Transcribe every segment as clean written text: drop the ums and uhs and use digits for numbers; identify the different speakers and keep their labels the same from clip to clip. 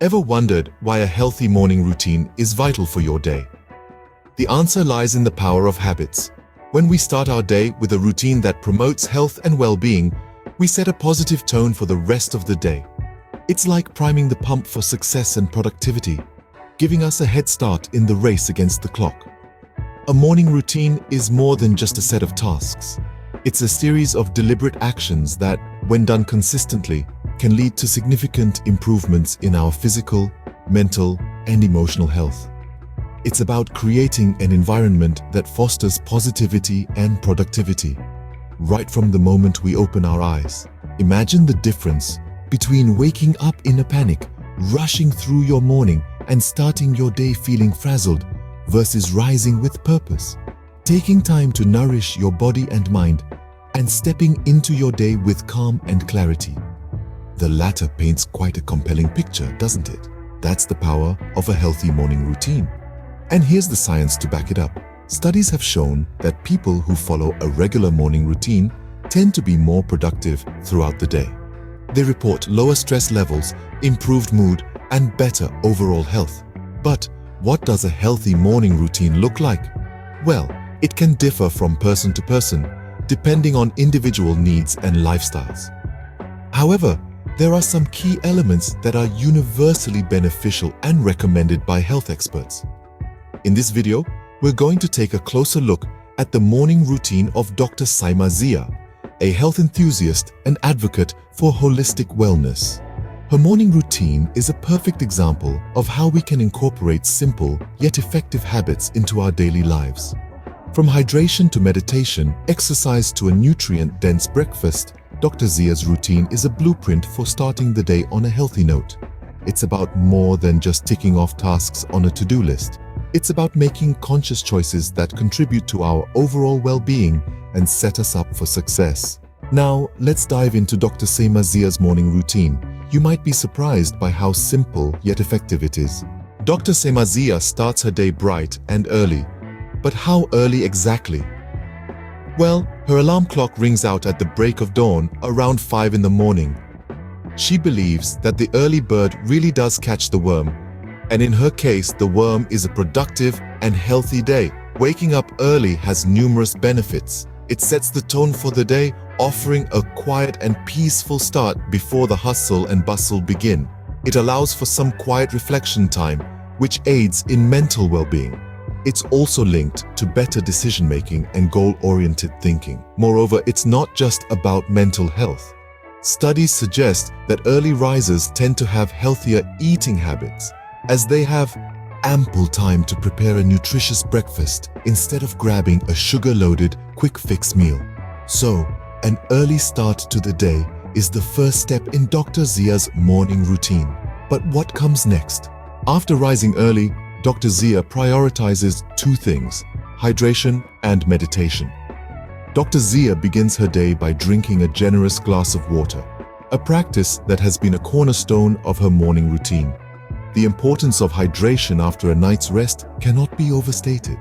Speaker 1: Ever wondered why a healthy morning routine is vital for your day? The answer lies in the power of habits. When we start our day with a routine that promotes health and well-being, we set a positive tone for the rest of the day. It's like priming the pump for success and productivity, giving us a head start in the race against the clock. A morning routine is more than just a set of tasks. It's a series of deliberate actions that, when done consistently, can lead to significant improvements in our physical, mental, and emotional health. It's about creating an environment that fosters positivity and productivity. Right from the moment we open our eyes, imagine the difference between waking up in a panic, rushing through your morning, and starting your day feeling frazzled, versus rising with purpose, taking time to nourish your body and mind, and stepping into your day with calm and clarity. The latter paints quite a compelling picture, doesn't it? That's the power of a healthy morning routine. And here's the science to back it up. Studies have shown that people who follow a regular morning routine tend to be more productive throughout the day. They report lower stress levels, improved mood, and better overall health. But what does a healthy morning routine look like? Well, it can differ from person to person, depending on individual needs and lifestyles. However, there are some key elements that are universally beneficial and recommended by health experts. In this video, we're going to take a closer look at the morning routine of Dr. Sayma Zia, a health enthusiast and advocate for holistic wellness. Her morning routine is a perfect example of how we can incorporate simple yet effective habits into our daily lives. From hydration to meditation, exercise to a nutrient-dense breakfast, Dr. Zia's routine is a blueprint for starting the day on a healthy note. It's about more than just ticking off tasks on a to-do list. It's about making conscious choices that contribute to our overall well-being and set us up for success. Now, let's dive into Dr. Sayma Zia's morning routine. You might be surprised by how simple yet effective it is. Dr. Sayma Zia starts her day bright and early. But how early exactly? Well, her alarm clock rings out at the break of dawn around 5 in the morning. She believes that the early bird really does catch the worm, and in her case, the worm is a productive and healthy day. Waking up early has numerous benefits. It sets the tone for the day, offering a quiet and peaceful start before the hustle and bustle begin. It allows for some quiet reflection time, which aids in mental well-being. It's also linked to better decision-making and goal-oriented thinking. Moreover, it's not just about mental health. Studies suggest that early risers tend to have healthier eating habits, as they have ample time to prepare a nutritious breakfast instead of grabbing a sugar-loaded, quick-fix meal. So, an early start to the day is the first step in Dr. Zia's morning routine. But what comes next? After rising early, Dr. Zia prioritizes two things: hydration and meditation. Dr. Zia begins her day by drinking a generous glass of water, a practice that has been a cornerstone of her morning routine. The importance of hydration after a night's rest cannot be overstated.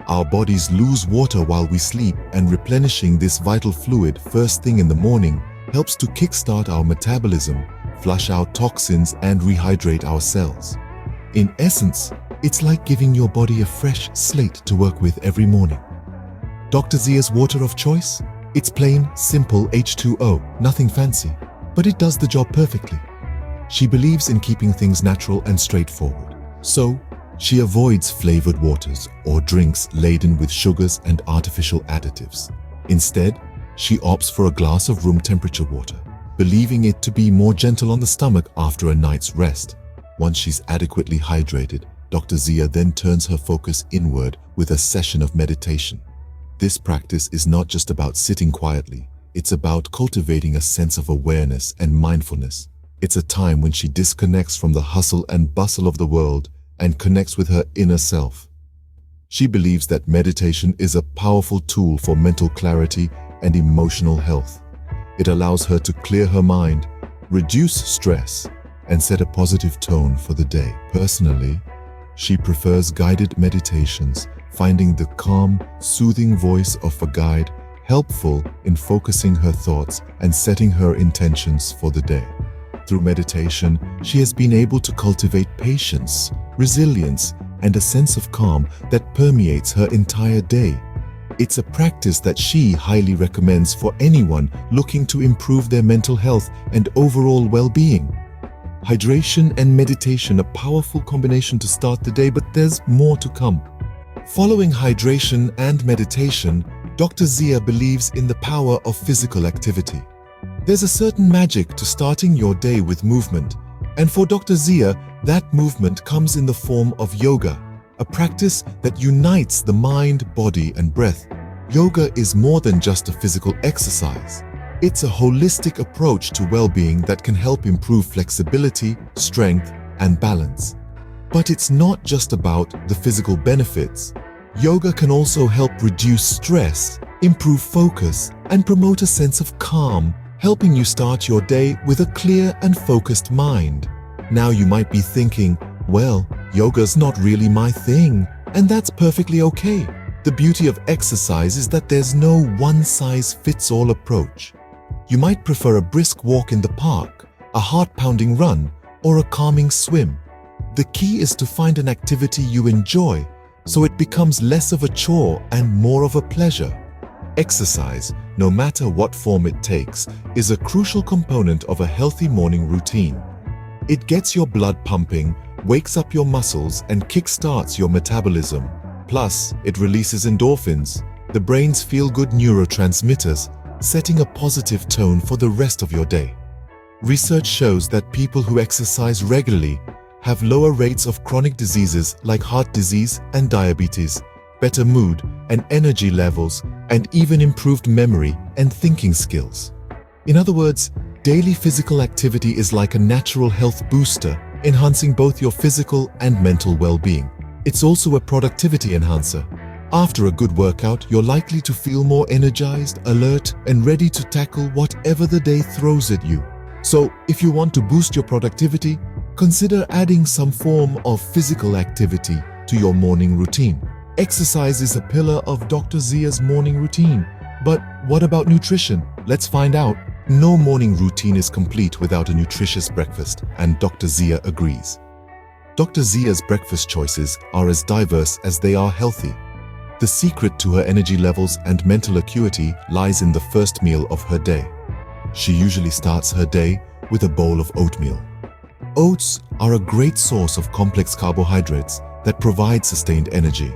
Speaker 1: Our bodies lose water while we sleep, and replenishing this vital fluid first thing in the morning helps to kickstart our metabolism, flush out toxins, and rehydrate our cells. In essence, it's like giving your body a fresh slate to work with every morning. Dr. Zia's water of choice? It's plain, simple H2O, nothing fancy, but it does the job perfectly. She believes in keeping things natural and straightforward. So, she avoids flavored waters or drinks laden with sugars and artificial additives. Instead, she opts for a glass of room temperature water, believing it to be more gentle on the stomach after a night's rest. Once she's adequately hydrated, Dr. Zia then turns her focus inward with a session of meditation. This practice is not just about sitting quietly, it's about cultivating a sense of awareness and mindfulness. It's a time when she disconnects from the hustle and bustle of the world and connects with her inner self. She believes that meditation is a powerful tool for mental clarity and emotional health. It allows her to clear her mind, reduce stress, and set a positive tone for the day. Personally, she prefers guided meditations, finding the calm, soothing voice of a guide helpful in focusing her thoughts and setting her intentions for the day. Through meditation, she has been able to cultivate patience, resilience, and a sense of calm that permeates her entire day. It's a practice that she highly recommends for anyone looking to improve their mental health and overall well-being. Hydration and meditation, a powerful combination to start the day, but there's more to come. Following hydration and meditation, Dr. Zia believes in the power of physical activity. There's a certain magic to starting your day with movement, and for Dr. Zia, that movement comes in the form of yoga, a practice that unites the mind, body, and breath. Yoga is more than just a physical exercise. It's a holistic approach to well-being that can help improve flexibility, strength, and balance. But it's not just about the physical benefits. Yoga can also help reduce stress, improve focus, and promote a sense of calm, helping you start your day with a clear and focused mind. Now you might be thinking, well, yoga's not really my thing, and that's perfectly okay. The beauty of exercise is that there's no one-size-fits-all approach. You might prefer a brisk walk in the park, a heart-pounding run, or a calming swim. The key is to find an activity you enjoy, so it becomes less of a chore and more of a pleasure. Exercise, no matter what form it takes, is a crucial component of a healthy morning routine. It gets your blood pumping, wakes up your muscles, and kickstarts your metabolism. Plus, it releases endorphins, the brain's feel-good neurotransmitters, setting a positive tone for the rest of your day. Research shows that people who exercise regularly have lower rates of chronic diseases like heart disease and diabetes, better mood and energy levels, and even improved memory and thinking skills. In other words, daily physical activity is like a natural health booster, enhancing both your physical and mental well-being. It's also a productivity enhancer. After a good workout, you're likely to feel more energized, alert, and ready to tackle whatever the day throws at you. So, if you want to boost your productivity, consider adding some form of physical activity to your morning routine. Exercise is a pillar of Dr. Zia's morning routine. But what about nutrition? Let's find out. No morning routine is complete without a nutritious breakfast, and Dr. Zia agrees. Dr. Zia's breakfast choices are as diverse as they are healthy. The secret to her energy levels and mental acuity lies in the first meal of her day. She usually starts her day with a bowl of oatmeal. Oats are a great source of complex carbohydrates that provide sustained energy.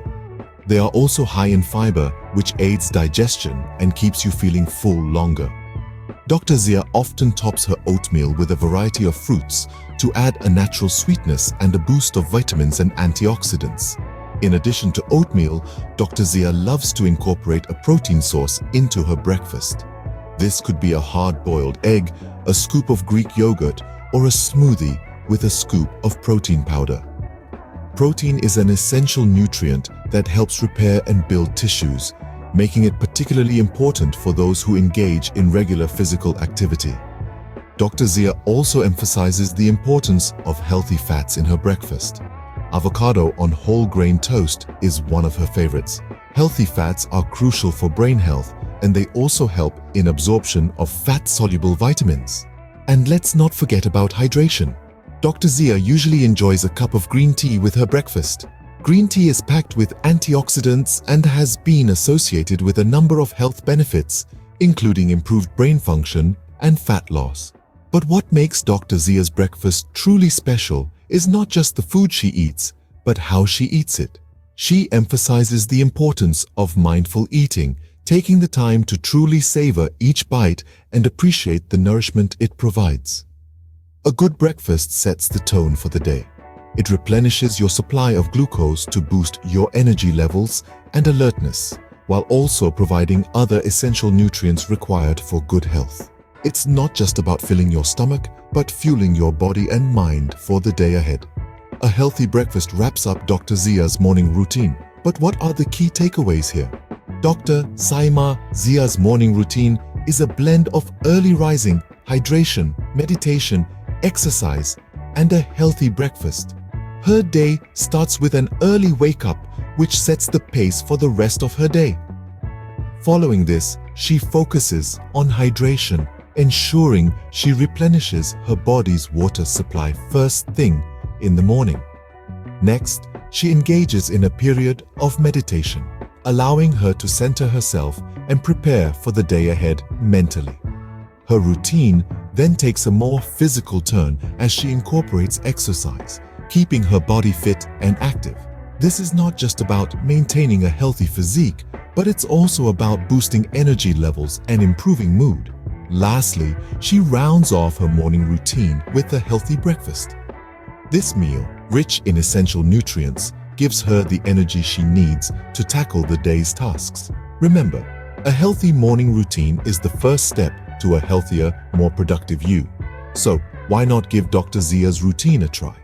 Speaker 1: They are also high in fiber, which aids digestion and keeps you feeling full longer. Dr. Zia often tops her oatmeal with a variety of fruits to add a natural sweetness and a boost of vitamins and antioxidants. In addition to oatmeal, Dr. Zia loves to incorporate a protein source into her breakfast. This could be a hard-boiled egg, a scoop of Greek yogurt, or a smoothie with a scoop of protein powder. Protein is an essential nutrient that helps repair and build tissues, making it particularly important for those who engage in regular physical activity. Dr. Zia also emphasizes the importance of healthy fats in her breakfast. Avocado on whole grain toast is one of her favorites. Healthy fats are crucial for brain health, and they also help in absorption of fat-soluble vitamins. And let's not forget about hydration. Dr. Zia usually enjoys a cup of green tea with her breakfast. Green tea is packed with antioxidants and has been associated with a number of health benefits, including improved brain function and fat loss. But what makes Dr. Zia's breakfast truly special is not just the food she eats, but how she eats it. She emphasizes the importance of mindful eating, taking the time to truly savor each bite and appreciate the nourishment it provides. A good breakfast sets the tone for the day. It replenishes your supply of glucose to boost your energy levels and alertness, while also providing other essential nutrients required for good health. It's not just about filling your stomach, but fueling your body and mind for the day ahead. A healthy breakfast wraps up Dr. Zia's morning routine. But what are the key takeaways here? Dr. Sayma Zia's morning routine is a blend of early rising, hydration, meditation, exercise, and a healthy breakfast. Her day starts with an early wake-up, which sets the pace for the rest of her day. Following this, she focuses on hydration, ensuring she replenishes her body's water supply first thing in the morning. Next, she engages in a period of meditation, allowing her to center herself and prepare for the day ahead mentally. Her routine then takes a more physical turn as she incorporates exercise, keeping her body fit and active. This is not just about maintaining a healthy physique, but it's also about boosting energy levels and improving mood. Lastly, she rounds off her morning routine with a healthy breakfast. This meal, rich in essential nutrients, gives her the energy she needs to tackle the day's tasks. Remember, a healthy morning routine is the first step to a healthier, more productive you. So, why not give Dr. Zia's routine a try?